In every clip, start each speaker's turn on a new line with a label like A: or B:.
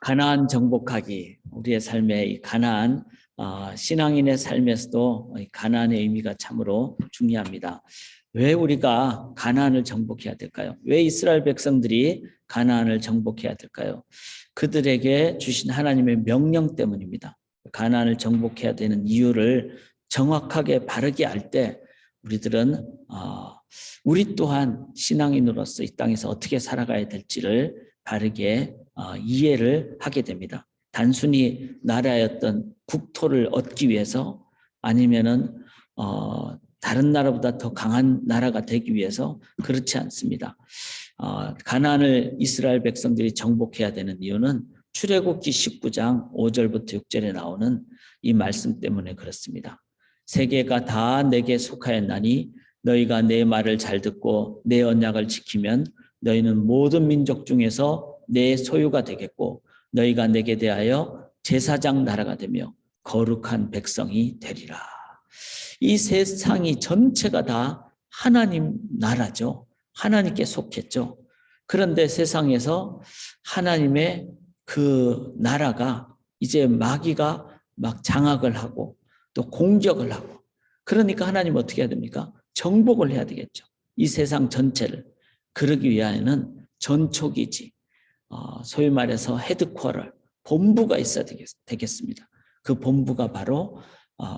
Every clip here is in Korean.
A: 가나안 정복하기, 우리의 삶의 이 가나안, 신앙인의 삶에서도 이 가나안의 의미가 참으로 중요합니다. 왜 우리가 가나안을 정복해야 될까요? 왜 이스라엘 백성들이 가나안을 정복해야 될까요? 그들에게 주신 하나님의 명령 때문입니다. 가나안을 정복해야 되는 이유를 정확하게 바르게 알 때 우리들은 우리 또한 신앙인으로서 이 땅에서 어떻게 살아가야 될지를 바르게 이해를 하게 됩니다. 단순히 나라의 어떤 국토를 얻기 위해서 아니면은 다른 나라보다 더 강한 나라가 되기 위해서 그렇지 않습니다. 가나안을 이스라엘 백성들이 정복해야 되는 이유는 출애굽기 19장 5절부터 6절에 나오는 이 말씀 때문에 그렇습니다. 세계가 다 내게 속하였나니 너희가 내 말을 잘 듣고 내 언약을 지키면 너희는 모든 민족 중에서 내 소유가 되겠고 너희가 내게 대하여 제사장 나라가 되며 거룩한 백성이 되리라. 이 세상이 전체가 다 하나님 나라죠. 하나님께 속했죠. 그런데 세상에서 하나님의 그 나라가 이제 마귀가 막 장악을 하고 또 공격을 하고, 그러니까 하나님 어떻게 해야 됩니까? 정복을 해야 되겠죠. 이 세상 전체를. 그러기 위하여는 전초기지, 소위 말해서 헤드쿼터, 본부가 있어야 되겠습니다. 그 본부가 바로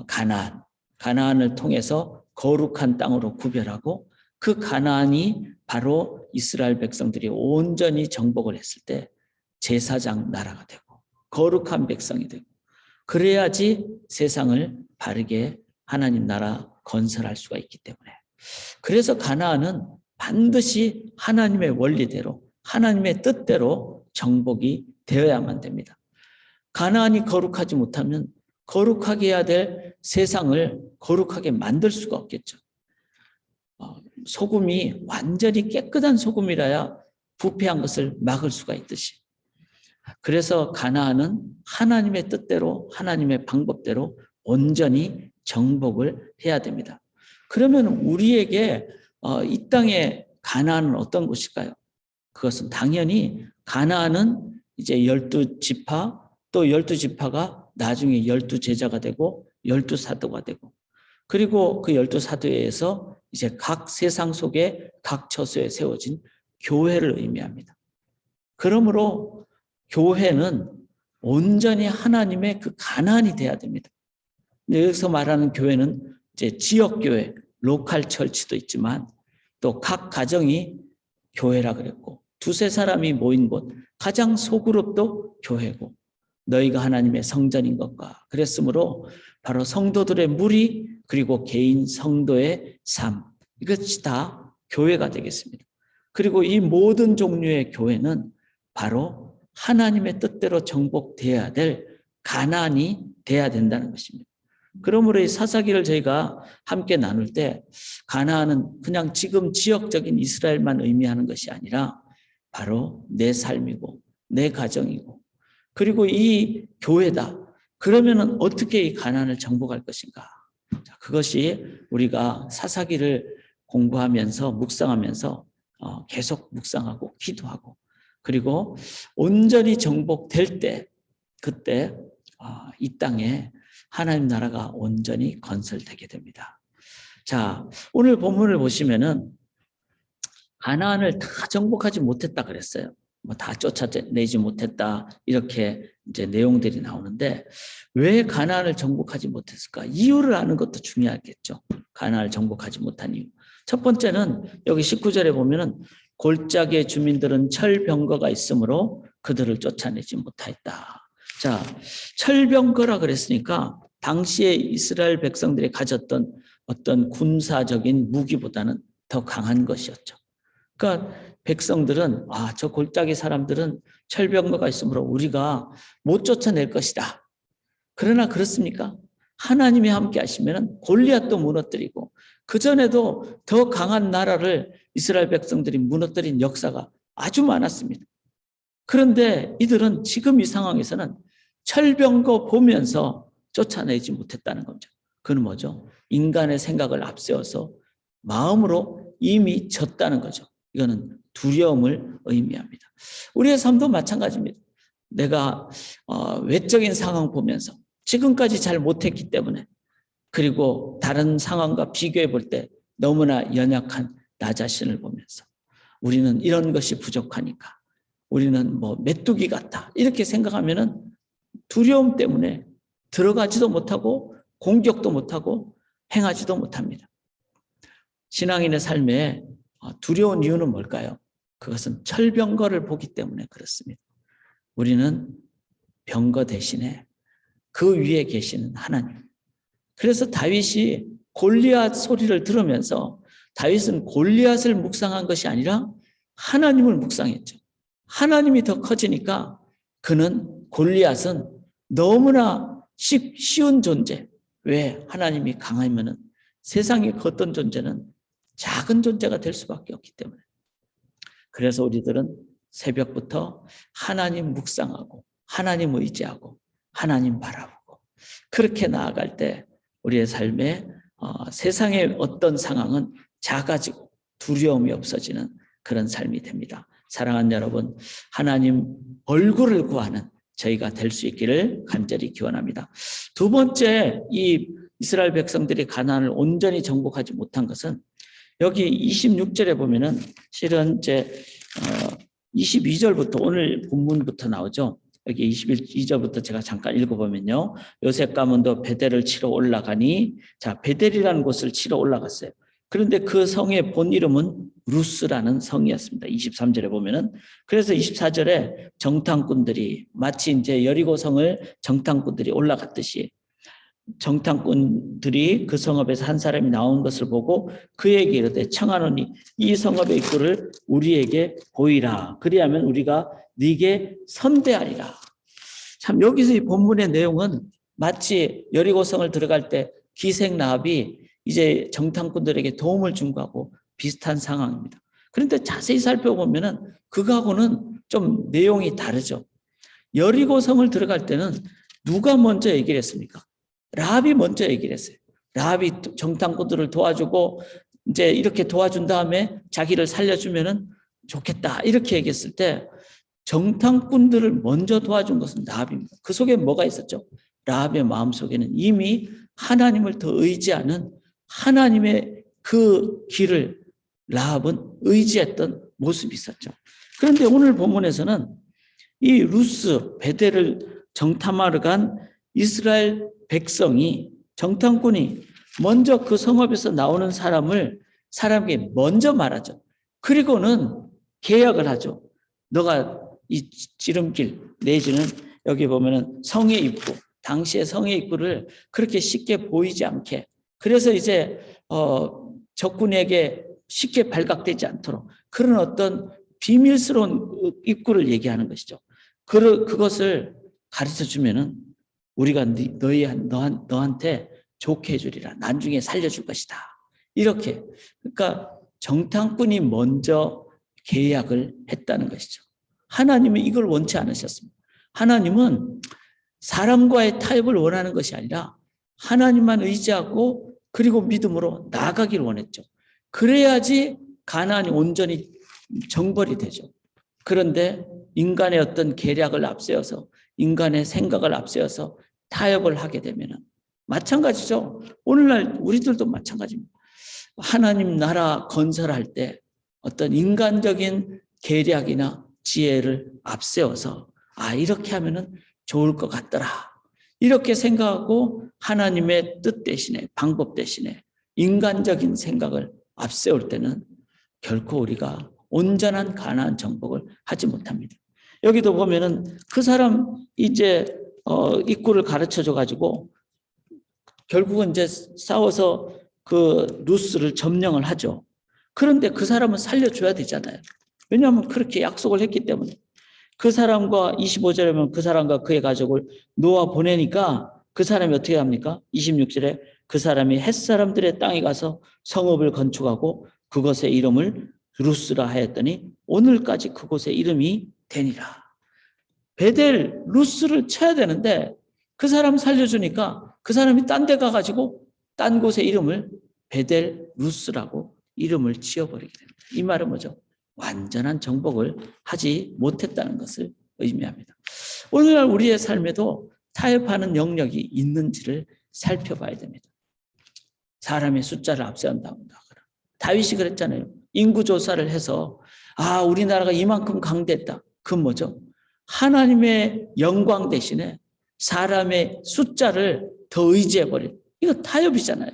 A: 가나안. 가나안을 통해서 거룩한 땅으로 구별하고, 그 가나안이 바로 이스라엘 백성들이 온전히 정복을 했을 때 제사장 나라가 되고 거룩한 백성이 되고, 그래야지 세상을 바르게 하나님 나라 건설할 수가 있기 때문에. 그래서 가나안은 반드시 하나님의 원리대로, 하나님의 뜻대로 정복이 되어야만 됩니다. 가나안이 거룩하지 못하면 거룩하게 해야 될 세상을 거룩하게 만들 수가 없겠죠. 소금이 완전히 깨끗한 소금이라야 부패한 것을 막을 수가 있듯이. 그래서 가나안은 하나님의 뜻대로, 하나님의 방법대로 온전히 정복을 해야 됩니다. 그러면 우리에게 이 땅의 가나안은 어떤 곳일까요? 그것은 당연히 가나안은 이제 12지파, 또 12지파가 나중에 12제자가 되고 12사도가 되고, 그리고 그 12사도에서 이제 각 세상 속에 각 처소에 세워진 교회를 의미합니다. 그러므로 교회는 온전히 하나님의 그 가나안이 돼야 됩니다. 여기서 말하는 교회는 이제 지역교회, 로컬 철치도 있지만 또 각 가정이 교회라 그랬고, 두세 사람이 모인 곳, 가장 소그룹도 교회고, 너희가 하나님의 성전인 것과 그랬으므로 바로 성도들의 무리, 그리고 개인 성도의 삶, 이것이 다 교회가 되겠습니다. 그리고 이 모든 종류의 교회는 바로 하나님의 뜻대로 정복돼야 될 가나안이 돼야 된다는 것입니다. 그러므로 이 사사기를 저희가 함께 나눌 때 가나안은 그냥 지금 지역적인 이스라엘만 의미하는 것이 아니라 바로 내 삶이고 내 가정이고, 그리고 이 교회다. 그러면 어떻게 이 가나안을 정복할 것인가? 그것이 우리가 사사기를 공부하면서 묵상하면서 계속 묵상하고 기도하고, 그리고 온전히 정복될 때, 그때 이 땅에 하나님 나라가 온전히 건설되게 됩니다. 자, 오늘 본문을 보시면은 가나안을 다 정복하지 못했다 그랬어요. 뭐 다 쫓아내지 못했다, 이렇게 이제 내용들이 나오는데, 왜 가나안을 정복하지 못했을까? 이유를 아는 것도 중요하겠죠. 가나안을 정복하지 못한 이유. 첫 번째는 여기 19절에 보면은 골짜기의 주민들은 철병거가 있으므로 그들을 쫓아내지 못하였다. 자, 철병거라 그랬으니까 당시에 이스라엘 백성들이 가졌던 어떤 군사적인 무기보다는 더 강한 것이었죠. 그러니까 백성들은 저 골짜기 사람들은 철병거가 있으므로 우리가 못 쫓아낼 것이다. 그러나 그렇습니까? 하나님이 함께 하시면 골리앗도 무너뜨리고, 그전에도 더 강한 나라를 이스라엘 백성들이 무너뜨린 역사가 아주 많았습니다. 그런데 이들은 지금 이 상황에서는 철병거 보면서 쫓아내지 못했다는 거죠. 그건 뭐죠? 인간의 생각을 앞세워서 마음으로 이미 졌다는 거죠. 이거는 두려움을 의미합니다. 우리의 삶도 마찬가지입니다. 내가 외적인 상황 보면서 지금까지 잘 못했기 때문에, 그리고 다른 상황과 비교해 볼 때 너무나 연약한 나 자신을 보면서 우리는 이런 것이 부족하니까 우리는 뭐 메뚜기 같다 이렇게 생각하면은 두려움 때문에 들어가지도 못하고 공격도 못하고 행하지도 못합니다. 신앙인의 삶에 두려운 이유는 뭘까요? 그것은 철병거를 보기 때문에 그렇습니다. 우리는 병거 대신에 그 위에 계시는 하나님. 그래서 다윗이 골리앗 소리를 들으면서 다윗은 골리앗을 묵상한 것이 아니라 하나님을 묵상했죠. 하나님이 더 커지니까 그는 골리앗은 너무나 쉬운 존재. 왜? 하나님이 강하면은 세상의 어떤 존재는 작은 존재가 될 수밖에 없기 때문에. 그래서 우리들은 새벽부터 하나님 묵상하고 하나님 의지하고 하나님 바라보고 그렇게 나아갈 때 우리의 삶에 세상의 어떤 상황은 작아지고 두려움이 없어지는 그런 삶이 됩니다. 사랑하는 여러분, 하나님 얼굴을 구하는 저희가 될 수 있기를 간절히 기원합니다. 두 번째, 이 이스라엘 백성들이 가나안을 온전히 정복하지 못한 것은 여기 26절에 보면은 실은 이제 22절부터 오늘 본문부터 나오죠. 여기 22절부터 제가 잠깐 읽어보면요. 요셉 가문도 베델을 치러 올라가니, 자, 베델이라는 곳을 치러 올라갔어요. 그런데 그 성의 본 이름은 루스라는 성이었습니다. 23절에 보면은. 그래서 24절에 정탐꾼들이 마치 이제 여리고 성을 정탐꾼들이 올라갔듯이 정탐꾼들이 그 성읍에서 한 사람이 나온 것을 보고 그에게 이르되 청하노니 이 성읍의 입구를 우리에게 보이라. 그리하면 우리가 네게 선대하리라. 참 여기서 이 본문의 내용은 마치 여리고성을 들어갈 때 기생 라합이 이제 정탐꾼들에게 도움을 준 거하고 비슷한 상황입니다. 그런데 자세히 살펴보면은 그거하고는 좀 내용이 다르죠. 여리고성을 들어갈 때는 누가 먼저 얘기를 했습니까? 라합이 먼저 얘기를 했어요. 라합이 정탐꾼들을 도와주고 이제 이렇게 도와준 다음에 자기를 살려주면은 좋겠다 이렇게 얘기했을 때 정탐꾼들을 먼저 도와준 것은 라합입니다. 그 속에 뭐가 있었죠? 라합의 마음속에는 이미 하나님을 더 의지하는 하나님의 그 길을 라합은 의지했던 모습이 있었죠. 그런데 오늘 본문에서는 이 루스 베델을 정탐하러 간 이스라엘 백성이 정탐꾼이 먼저 그 성읍에서 나오는 사람에게 먼저 말하죠. 그리고는 계약을 하죠. 너가 이 지름길 내지는 여기 보면은 성의 입구, 당시의 성의 입구를 그렇게 쉽게 보이지 않게, 그래서 이제 적군에게 쉽게 발각되지 않도록 그런 어떤 비밀스러운 입구를 얘기하는 것이죠. 그것을 가르쳐 주면은 우리가 너한테 좋게 해주리라. 나중에 살려줄 것이다. 이렇게. 그러니까 정탐꾼이 먼저 계약을 했다는 것이죠. 하나님은 이걸 원치 않으셨습니다. 하나님은 사람과의 타협을 원하는 것이 아니라 하나님만 의지하고 그리고 믿음으로 나아가기를 원했죠. 그래야지 가나안이 온전히 정벌이 되죠. 그런데 인간의 어떤 계략을 앞세워서 인간의 생각을 앞세워서 타협을 하게 되면 마찬가지죠. 오늘날 우리들도 마찬가지입니다. 하나님 나라 건설할 때 어떤 인간적인 계략이나 지혜를 앞세워서 이렇게 하면은 좋을 것 같더라. 이렇게 생각하고 하나님의 뜻 대신에 방법 대신에 인간적인 생각을 앞세울 때는 결코 우리가 온전한 가나안 정복을 하지 못합니다. 여기도 보면은 그 사람 이제 입구를 가르쳐 줘 가지고 결국은 이제 싸워서 그 루스를 점령을 하죠. 그런데 그 사람은 살려줘야 되잖아요. 왜냐하면 그렇게 약속을 했기 때문에. 그 사람과 25절에 보면 그 사람과 그의 가족을 놓아 보내니까 그 사람이 어떻게 합니까? 26절에 그 사람이 햇사람들의 땅에 가서 성읍을 건축하고 그것의 이름을 루스라 하였더니 오늘까지 그곳의 이름이 되니라. 베델 루스를 쳐야 되는데 그 사람 살려주니까 그 사람이 딴 데 가가지고 딴 곳의 이름을 베델 루스라고 이름을 지어버리게 됩니다. 이 말은 뭐죠? 완전한 정복을 하지 못했다는 것을 의미합니다. 오늘날 우리의 삶에도 타협하는 영역이 있는지를 살펴봐야 됩니다. 사람의 숫자를 앞세운다고. 다윗이 그랬잖아요. 인구조사를 해서 우리나라가 이만큼 강대했다. 그건 뭐죠? 하나님의 영광 대신에 사람의 숫자를 더 의지해버린, 이거 타협이잖아요.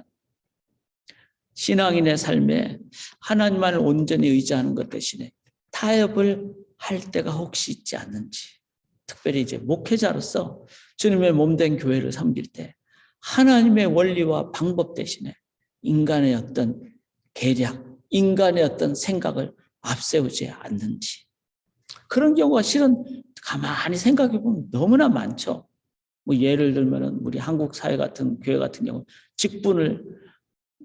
A: 신앙인의 삶에 하나님만을 온전히 의지하는 것 대신에 타협을 할 때가 혹시 있지 않는지, 특별히 이제 목회자로서 주님의 몸된 교회를 섬길 때 하나님의 원리와 방법 대신에 인간의 어떤 계략, 인간의 어떤 생각을 앞세우지 않는지. 그런 경우가 실은 가만히 생각해 보면 너무나 많죠. 뭐 예를 들면은 우리 한국 사회 같은 교회 같은 경우 직분을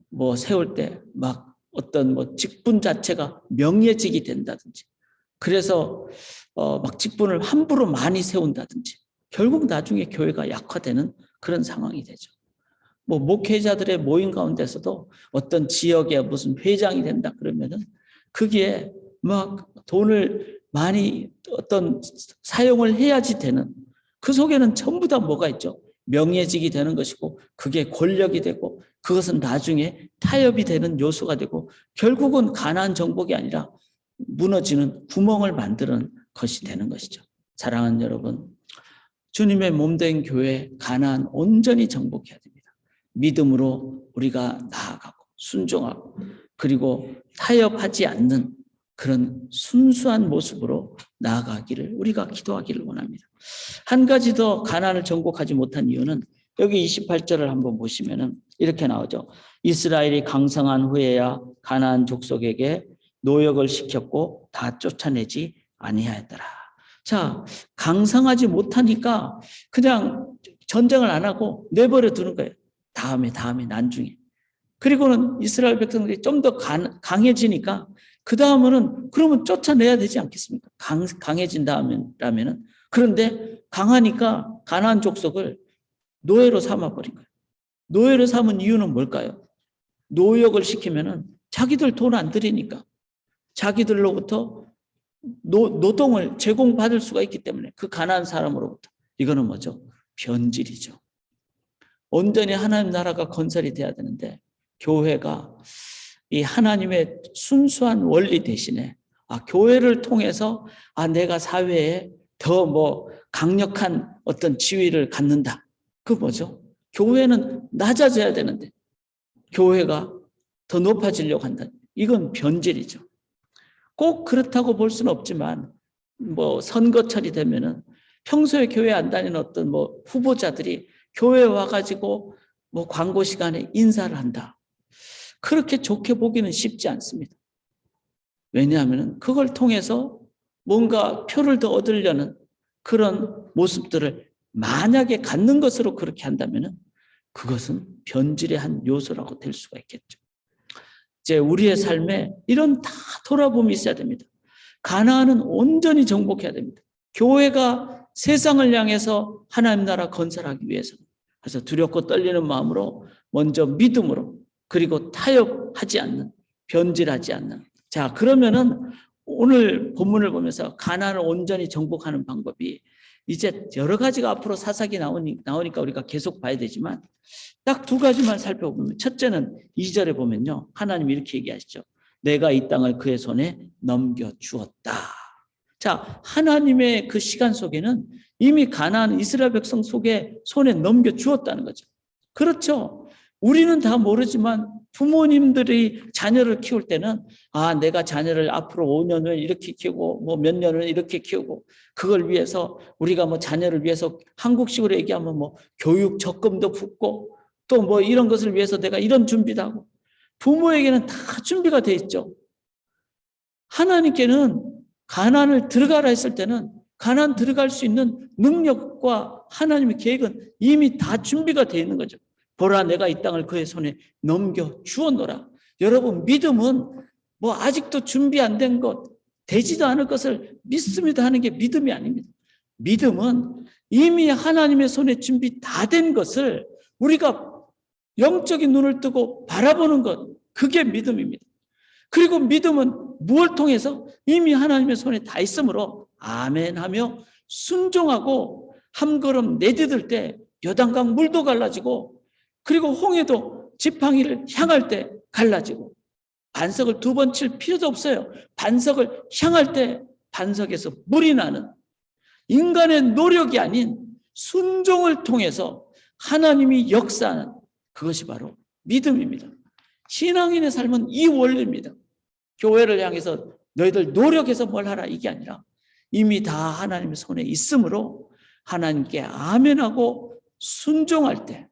A: 뭐 세울 때 막 어떤 뭐 직분 자체가 명예직이 된다든지, 그래서 막 직분을 함부로 많이 세운다든지, 결국 나중에 교회가 약화되는 그런 상황이 되죠. 뭐 목회자들의 모임 가운데서도 어떤 지역에 무슨 회장이 된다 그러면은 그게 막 돈을 많이 어떤 사용을 해야지 되는, 그 속에는 전부 다 뭐가 있죠? 명예직이 되는 것이고, 그게 권력이 되고, 그것은 나중에 타협이 되는 요소가 되고, 결국은 가나안 정복이 아니라 무너지는 구멍을 만드는 것이 되는 것이죠. 사랑하는 여러분, 주님의 몸된 교회 가나안 온전히 정복해야 됩니다. 믿음으로 우리가 나아가고 순종하고, 그리고 타협하지 않는 그런 순수한 모습으로 나아가기를 우리가 기도하기를 원합니다. 한 가지 더 가나안을 정복하지 못한 이유는 여기 28절을 한번 보시면은 이렇게 나오죠. 이스라엘이 강성한 후에야 가나안 족속에게 노역을 시켰고 다 쫓아내지 아니하였더라. 자, 강성하지 못하니까 그냥 전쟁을 안 하고 내버려 두는 거예요. 다음에 나중에. 그리고는 이스라엘 백성들이 좀 더 강해지니까 그 다음은 그러면 쫓아내야 되지 않겠습니까? 강해진 다음이라면은. 그런데 강하니까 가나안 족속을 노예로 삼아버린 거예요. 노예로 삼은 이유는 뭘까요? 노역을 시키면은 자기들 돈 안 들이니까 자기들로부터 노동을 제공받을 수가 있기 때문에, 그 가나안 사람으로부터. 이거는 뭐죠? 변질이죠. 온전히 하나님 나라가 건설이 돼야 되는데 교회가 이 하나님의 순수한 원리 대신에 교회를 통해서 내가 사회에 더 뭐 강력한 어떤 지위를 갖는다. 그 뭐죠? 교회는 낮아져야 되는데 교회가 더 높아지려고 한다. 이건 변질이죠. 꼭 그렇다고 볼 수는 없지만 뭐 선거철이 되면은 평소에 교회 안 다니는 어떤 뭐 후보자들이 교회에 와가지고 뭐 광고 시간에 인사를 한다. 그렇게 좋게 보기는 쉽지 않습니다. 왜냐하면 그걸 통해서 뭔가 표를 더 얻으려는 그런 모습들을 만약에 갖는 것으로 그렇게 한다면 그것은 변질의 한 요소라고 될 수가 있겠죠. 이제 우리의 삶에 이런 다 돌아봄이 있어야 됩니다. 가나안은 온전히 정복해야 됩니다. 교회가 세상을 향해서 하나님 나라 건설하기 위해서는. 그래서 두렵고 떨리는 마음으로 먼저 믿음으로, 그리고 타협하지 않는, 변질하지 않는. 자, 그러면은 오늘 본문을 보면서 가나안을 온전히 정복하는 방법이 이제 여러 가지가 앞으로 사사기 나오니까 우리가 계속 봐야 되지만 딱 두 가지만 살펴보면, 첫째는 2절에 보면요, 하나님이 이렇게 얘기하시죠. 내가 이 땅을 그의 손에 넘겨주었다. 자, 하나님의 그 시간 속에는 이미 가나안 이스라엘 백성 손에 넘겨주었다는 거죠. 그렇죠. 우리는 다 모르지만 부모님들이 자녀를 키울 때는 내가 자녀를 앞으로 5년을 이렇게 키우고 뭐 몇 년을 이렇게 키우고, 그걸 위해서 우리가 뭐 자녀를 위해서 한국식으로 얘기하면 뭐 교육 적금도 붓고 또 뭐 이런 것을 위해서 내가 이런 준비도 하고, 부모에게는 다 준비가 돼 있죠. 하나님께는 가나안을 들어가라 했을 때는 가나안 들어갈 수 있는 능력과 하나님의 계획은 이미 다 준비가 되어 있는 거죠. 보라, 내가 이 땅을 그의 손에 넘겨 주었노라. 여러분, 믿음은 뭐 아직도 준비 안 된 것, 되지도 않을 것을 믿습니다 하는 게 믿음이 아닙니다. 믿음은 이미 하나님의 손에 준비 다 된 것을 우리가 영적인 눈을 뜨고 바라보는 것, 그게 믿음입니다. 그리고 믿음은 무엇을 통해서? 이미 하나님의 손에 다 있으므로 아멘 하며 순종하고 한 걸음 내디딜 때 요단강 물도 갈라지고, 그리고 홍해도 지팡이를 향할 때 갈라지고, 반석을 두 번 칠 필요도 없어요. 반석을 향할 때 반석에서 물이 나는, 인간의 노력이 아닌 순종을 통해서 하나님이 역사하는, 그것이 바로 믿음입니다. 신앙인의 삶은 이 원리입니다. 교회를 향해서 너희들 노력해서 뭘 하라, 이게 아니라 이미 다 하나님의 손에 있으므로 하나님께 아멘하고 순종할 때,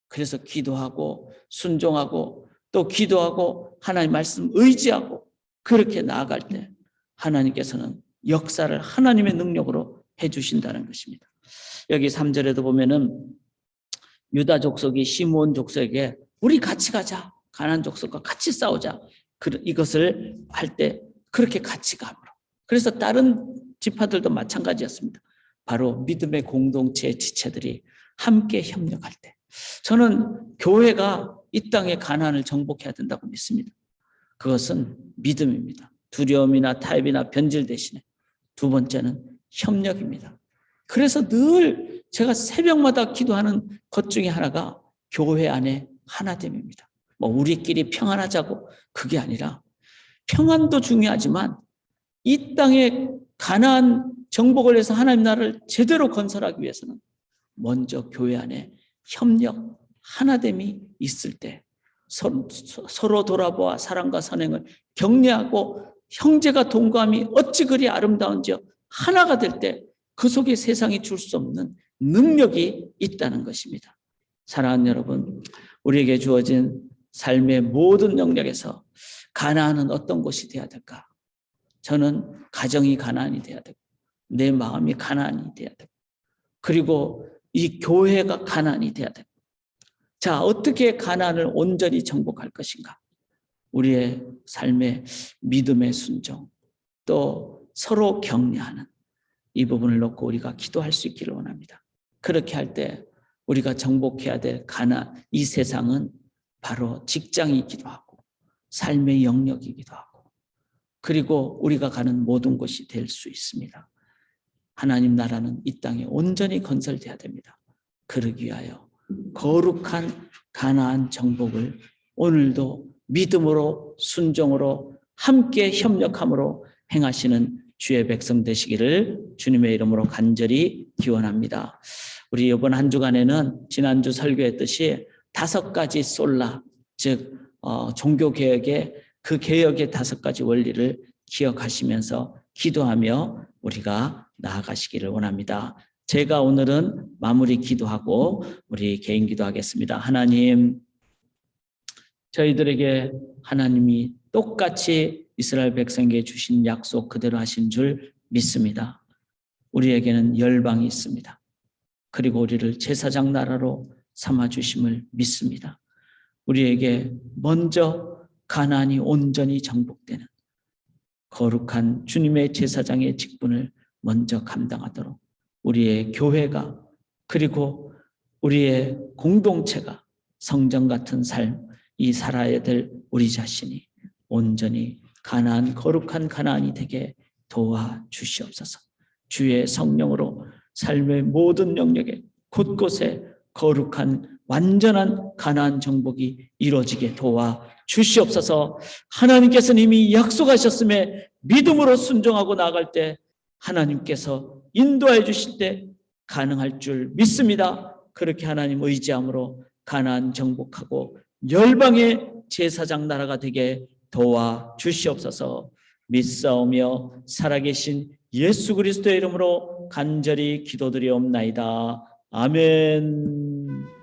A: 그래서 기도하고 순종하고 또 기도하고 하나님 말씀 의지하고 그렇게 나아갈 때 하나님께서는 역사를 하나님의 능력으로 해주신다는 것입니다. 여기 3절에도 보면은 유다 족속이 시므온 족속에게 우리 같이 가자, 가나안 족속과 같이 싸우자, 이것을 할 때 그렇게 같이 가므로. 그래서 다른 지파들도 마찬가지였습니다. 바로 믿음의 공동체의 지체들이 함께 협력할 때, 저는 교회가 이 땅의 가나안을 정복해야 된다고 믿습니다. 그것은 믿음입니다. 두려움이나 타협이나 변질 대신에 두 번째는 협력입니다. 그래서 늘 제가 새벽마다 기도하는 것 중에 하나가 교회 안에 하나됨입니다. 뭐 우리끼리 평안하자고, 그게 아니라 평안도 중요하지만 이 땅에 가나안 정복을 해서 하나님 나라를 제대로 건설하기 위해서는 먼저 교회 안에 협력, 하나됨이 있을 때 서로 돌아보아 사랑과 선행을 격려하고 형제가 동감이 어찌 그리 아름다운지요 하나가 될 때 그 속에 세상이 줄 수 없는 능력이 있다는 것입니다. 사랑하는 여러분, 우리에게 주어진 삶의 모든 영역에서 가나안은 어떤 곳이 되어야 될까? 저는 가정이 가나안이 되어야 되고, 내 마음이 가나안이 되어야 되고, 그리고 이 교회가 가나안이 되어야 되고. 자, 어떻게 가나안을 온전히 정복할 것인가? 우리의 삶의 믿음의 순종, 또 서로 격려하는 이 부분을 놓고 우리가 기도할 수 있기를 원합니다. 그렇게 할 때 우리가 정복해야 될 가나안, 이 세상은 바로 직장이기도 하고 삶의 영역이기도 하고, 그리고 우리가 가는 모든 곳이 될 수 있습니다. 하나님 나라는 이 땅에 온전히 건설돼야 됩니다. 그러기 위하여 거룩한 가나안 정복을 오늘도 믿음으로 순종으로 함께 협력함으로 행하시는 주의 백성 되시기를 주님의 이름으로 간절히 기원합니다. 우리 이번 한 주간에는 지난주 설교했듯이 5가지 솔라, 즉 종교개혁의 그 개혁의 5가지 원리를 기억하시면서 기도하며 우리가 나아가시기를 원합니다. 제가 오늘은 마무리 기도하고 우리 개인 기도하겠습니다. 하나님, 저희들에게 하나님이 똑같이 이스라엘 백성에게 주신 약속 그대로 하신 줄 믿습니다. 우리에게는 열방이 있습니다. 그리고 우리를 제사장 나라로 삼아주심을 믿습니다. 우리에게 먼저 가나안이 온전히 정복되는 거룩한 주님의 제사장의 직분을 먼저 감당하도록 우리의 교회가, 그리고 우리의 공동체가 성전 같은 삶이 살아야 될 우리 자신이 온전히 가나안, 거룩한 가나안이 되게 도와주시옵소서. 주의 성령으로 삶의 모든 영역에 곳곳에 거룩한 완전한 가나안 정복이 이루어지게 도와주시옵소서. 하나님께서는 이미 약속하셨음에 믿음으로 순종하고 나아갈 때 하나님께서 인도해 주실 때 가능할 줄 믿습니다. 그렇게 하나님 의지함으로 가나안 정복하고 열방의 제사장 나라가 되게 도와주시옵소서. 믿사오며 살아계신 예수 그리스도의 이름으로 간절히 기도드리옵나이다. 아멘.